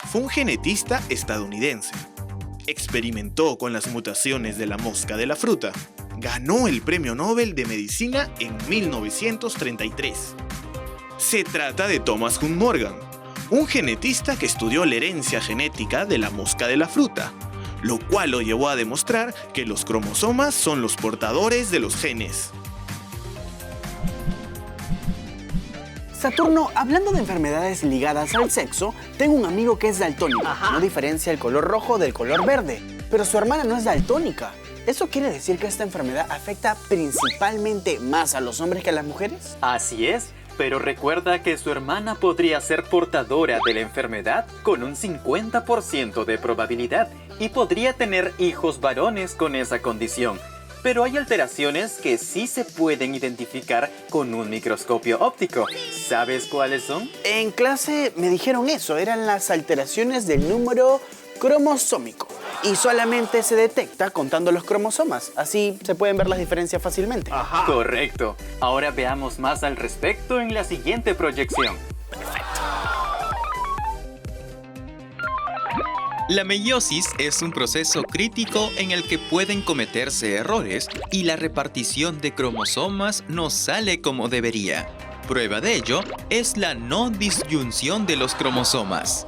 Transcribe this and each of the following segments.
fue un genetista estadounidense. Experimentó con las mutaciones de la mosca de la fruta. Ganó el Premio Nobel de Medicina en 1933. Se trata de Thomas Hunt Morgan, un genetista que estudió la herencia genética de la mosca de la fruta, lo cual lo llevó a demostrar que los cromosomas son los portadores de los genes. Saturno, hablando de enfermedades ligadas al sexo, tengo un amigo que es daltónico. No diferencia el color rojo del color verde, pero su hermana no es daltónica. ¿Eso quiere decir que esta enfermedad afecta principalmente más a los hombres que a las mujeres? Así es, pero recuerda que su hermana podría ser portadora de la enfermedad con un 50% de probabilidad y podría tener hijos varones con esa condición. Pero hay alteraciones que sí se pueden identificar con un microscopio óptico. ¿Sabes cuáles son? En clase me dijeron eso, eran las alteraciones del número cromosómico. Y solamente se detecta contando los cromosomas, así se pueden ver las diferencias fácilmente. Correcto. Ahora veamos más al respecto en la siguiente proyección. La meiosis es un proceso crítico en el que pueden cometerse errores y la repartición de cromosomas no sale como debería. Prueba de ello es la no disyunción de los cromosomas.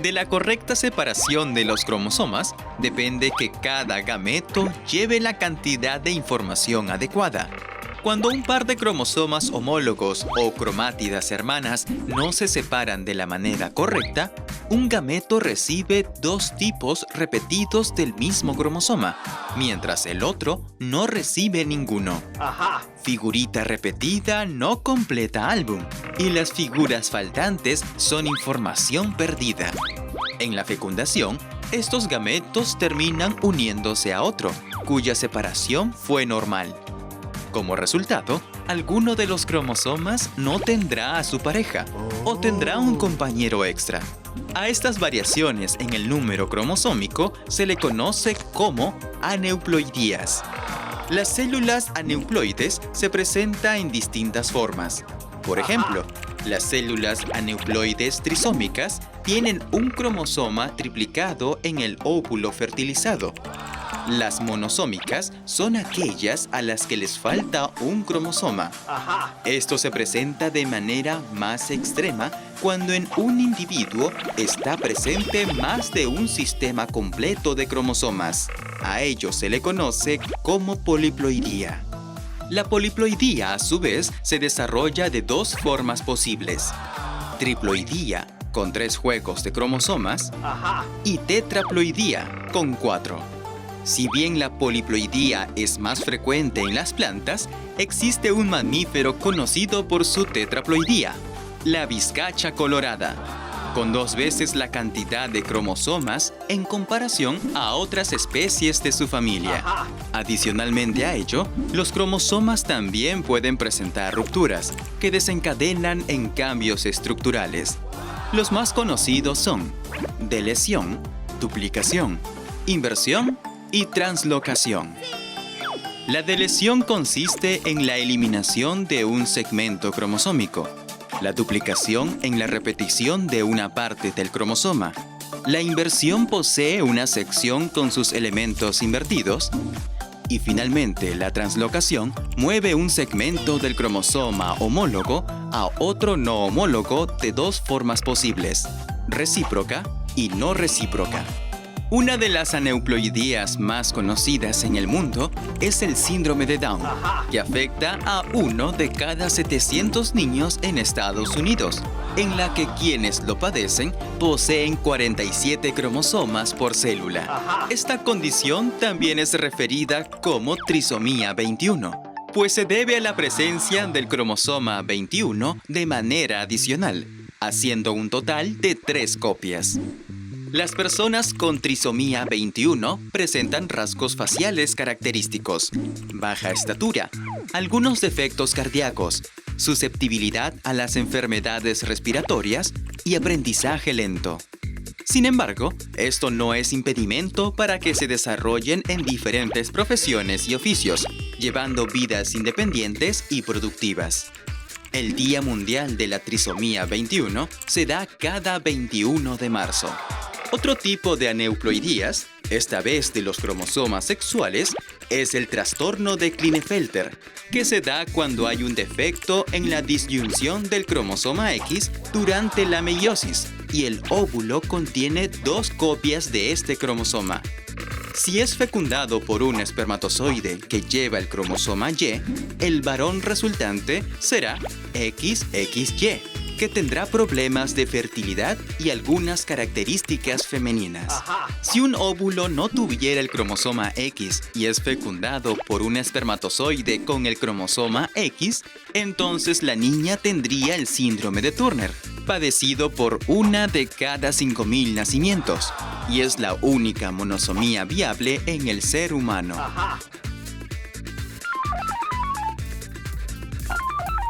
De la correcta separación de los cromosomas depende que cada gameto lleve la cantidad de información adecuada. Cuando un par de cromosomas homólogos o cromátidas hermanas no se separan de la manera correcta, un gameto recibe dos tipos repetidos del mismo cromosoma, mientras el otro no recibe ninguno. Figurita repetida no completa álbum, y las figuras faltantes son información perdida. En la fecundación, estos gametos terminan uniéndose a otro, cuya separación fue normal. Como resultado, alguno de los cromosomas no tendrá a su pareja o tendrá un compañero extra. A estas variaciones en el número cromosómico se le conoce como aneuploidías. Las células aneuploides se presentan en distintas formas. Por ejemplo, las células aneuploides trisómicas tienen un cromosoma triplicado en el óvulo fertilizado. Las monosómicas son aquellas a las que les falta un cromosoma. Esto se presenta de manera más extrema cuando en un individuo está presente más de un sistema completo de cromosomas. A ello se le conoce como poliploidía. La poliploidía, a su vez, se desarrolla de dos formas posibles: triploidía, con 3 juegos de cromosomas, y tetraploidía, con 4. Si bien la poliploidía es más frecuente en las plantas, existe un mamífero conocido por su tetraploidía, la vizcacha colorada, con 2 veces la cantidad de cromosomas en comparación a otras especies de su familia. Adicionalmente a ello, los cromosomas también pueden presentar rupturas, que desencadenan en cambios estructurales. Los más conocidos son delesión, duplicación, inversión y translocación. La delesión consiste en la eliminación de un segmento cromosómico, la duplicación en la repetición de una parte del cromosoma, la inversión posee una sección con sus elementos invertidos, y finalmente la translocación mueve un segmento del cromosoma homólogo a otro no homólogo de 2 formas posibles: recíproca y no recíproca. Una de las aneuploidías más conocidas en el mundo es el síndrome de Down, que afecta a 1 de cada 700 niños en Estados Unidos, en la que quienes lo padecen poseen 47 cromosomas por célula. Esta condición también es referida como trisomía 21, pues se debe a la presencia del cromosoma 21 de manera adicional, haciendo un total de 3 copias. Las personas con trisomía 21 presentan rasgos faciales característicos, baja estatura, algunos defectos cardíacos, susceptibilidad a las enfermedades respiratorias y aprendizaje lento. Sin embargo, esto no es impedimento para que se desarrollen en diferentes profesiones y oficios, llevando vidas independientes y productivas. El Día Mundial de la Trisomía 21 se da cada 21 de marzo. Otro tipo de aneuploidías, esta vez de los cromosomas sexuales, es el trastorno de Klinefelter, que se da cuando hay un defecto en la disyunción del cromosoma X durante la meiosis y el óvulo contiene 2 copias de este cromosoma. Si es fecundado por un espermatozoide que lleva el cromosoma Y, el varón resultante será XXY, que tendrá problemas de fertilidad y algunas características femeninas. Si un óvulo no tuviera el cromosoma X y es fecundado por un espermatozoide con el cromosoma X, entonces la niña tendría el síndrome de Turner, padecido por 1 de cada 5.000 nacimientos, y es la única monosomía viable en el ser humano.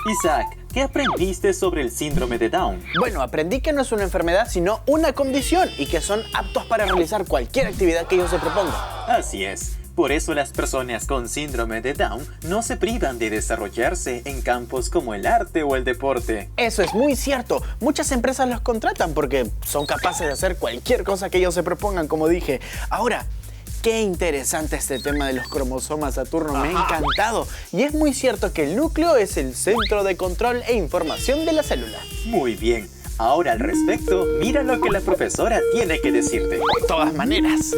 Isaac, ¿qué aprendiste sobre el síndrome de Down? Bueno, aprendí que no es una enfermedad, sino una condición y que son aptos para realizar cualquier actividad que ellos se propongan. Así es. Por eso las personas con síndrome de Down no se privan de desarrollarse en campos como el arte o el deporte. Eso es muy cierto. Muchas empresas los contratan porque son capaces de hacer cualquier cosa que ellos se propongan, como dije. Ahora, qué interesante este tema de los cromosomas, Saturno. Me ha encantado. Y es muy cierto que el núcleo es el centro de control e información de la célula. Muy bien. Ahora al respecto, mira lo que la profesora tiene que decirte. De todas maneras.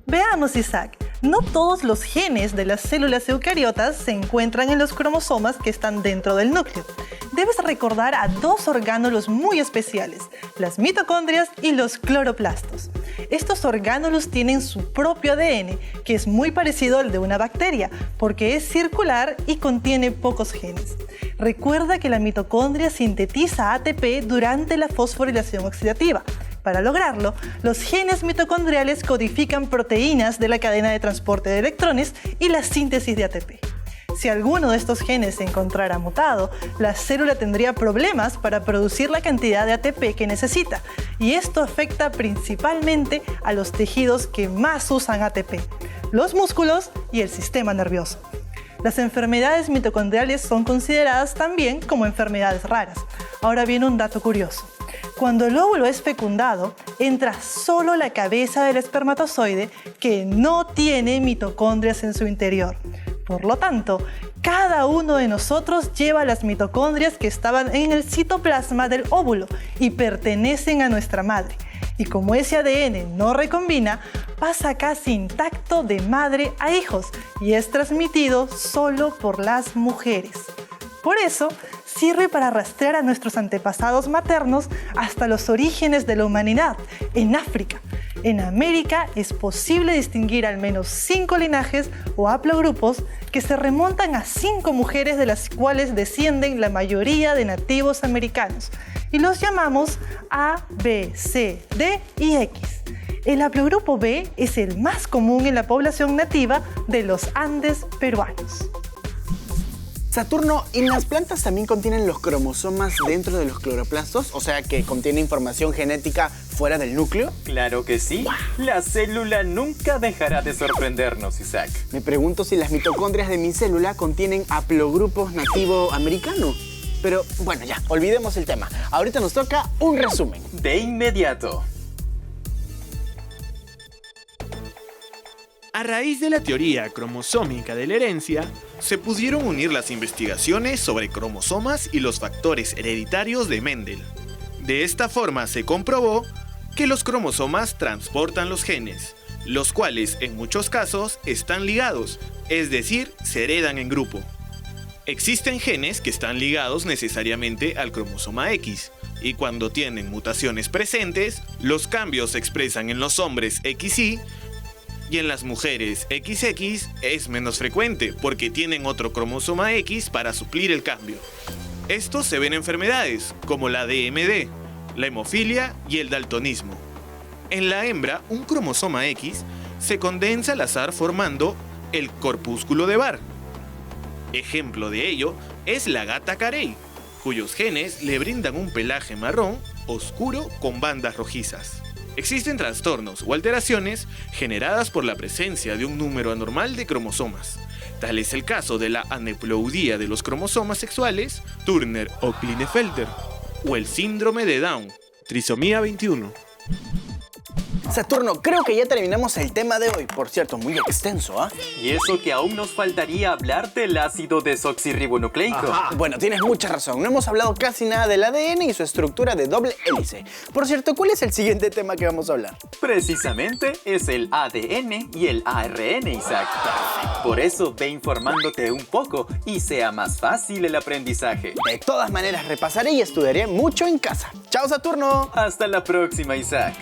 Veamos, Isaac. No todos los genes de las células eucariotas se encuentran en los cromosomas que están dentro del núcleo. Debes recordar a 2 orgánulos muy especiales, las mitocondrias y los cloroplastos. Estos orgánulos tienen su propio ADN, que es muy parecido al de una bacteria, porque es circular y contiene pocos genes. Recuerda que la mitocondria sintetiza ATP durante la fosforilación oxidativa. Para lograrlo, los genes mitocondriales codifican proteínas de la cadena de transporte de electrones y la síntesis de ATP. Si alguno de estos genes se encontrara mutado, la célula tendría problemas para producir la cantidad de ATP que necesita, y esto afecta principalmente a los tejidos que más usan ATP, los músculos y el sistema nervioso. Las enfermedades mitocondriales son consideradas también como enfermedades raras. Ahora viene un dato curioso. Cuando el óvulo es fecundado, entra solo la cabeza del espermatozoide que no tiene mitocondrias en su interior. Por lo tanto, cada uno de nosotros lleva las mitocondrias que estaban en el citoplasma del óvulo y pertenecen a nuestra madre. Y como ese ADN no recombina, pasa casi intacto de madre a hijos y es transmitido solo por las mujeres. Por eso, sirve para rastrear a nuestros antepasados maternos hasta los orígenes de la humanidad, en África. En América es posible distinguir al menos 5 linajes o haplogrupos que se remontan a 5 mujeres de las cuales descienden la mayoría de nativos americanos. Y los llamamos A, B, C, D y X. El haplogrupo B es el más común en la población nativa de los Andes peruanos. Saturno, ¿y las plantas también contienen los cromosomas dentro de los cloroplastos? O sea, que contiene información genética fuera del núcleo. Claro que sí. La célula nunca dejará de sorprendernos, Isaac. Me pregunto si las mitocondrias de mi célula contienen haplogrupos nativo americano. Pero bueno, ya, olvidemos el tema. Ahorita nos toca un resumen. De inmediato. A raíz de la teoría cromosómica de la herencia, se pudieron unir las investigaciones sobre cromosomas y los factores hereditarios de Mendel. De esta forma se comprobó que los cromosomas transportan los genes, los cuales en muchos casos están ligados, es decir, se heredan en grupo. Existen genes que están ligados necesariamente al cromosoma X, y cuando tienen mutaciones presentes, los cambios se expresan en los hombres XY, y en las mujeres XX es menos frecuente porque tienen otro cromosoma X para suplir el cambio. Esto se ve en enfermedades como la DMD, la hemofilia y el daltonismo. En la hembra, un cromosoma X se condensa al azar formando el corpúsculo de Barr. Ejemplo de ello es la gata carey, cuyos genes le brindan un pelaje marrón oscuro con bandas rojizas. Existen trastornos o alteraciones generadas por la presencia de un número anormal de cromosomas, Tal es el caso de la aneuploidía de los cromosomas sexuales, Turner o Klinefelter, o el síndrome de Down, trisomía 21. Saturno, creo que ya terminamos el tema de hoy. Por cierto, muy extenso, ¿ah? Y eso que aún nos faltaría hablar del ácido desoxirribonucleico. Bueno, tienes mucha razón. No hemos hablado casi nada del ADN y su estructura de doble hélice. Por cierto, ¿cuál es el siguiente tema que vamos a hablar? Precisamente es el ADN y el ARN, Isaac. Por eso ve informándote un poco y sea más fácil el aprendizaje. De todas maneras, repasaré y estudiaré mucho en casa. ¡Chao, Saturno! Hasta la próxima, Isaac.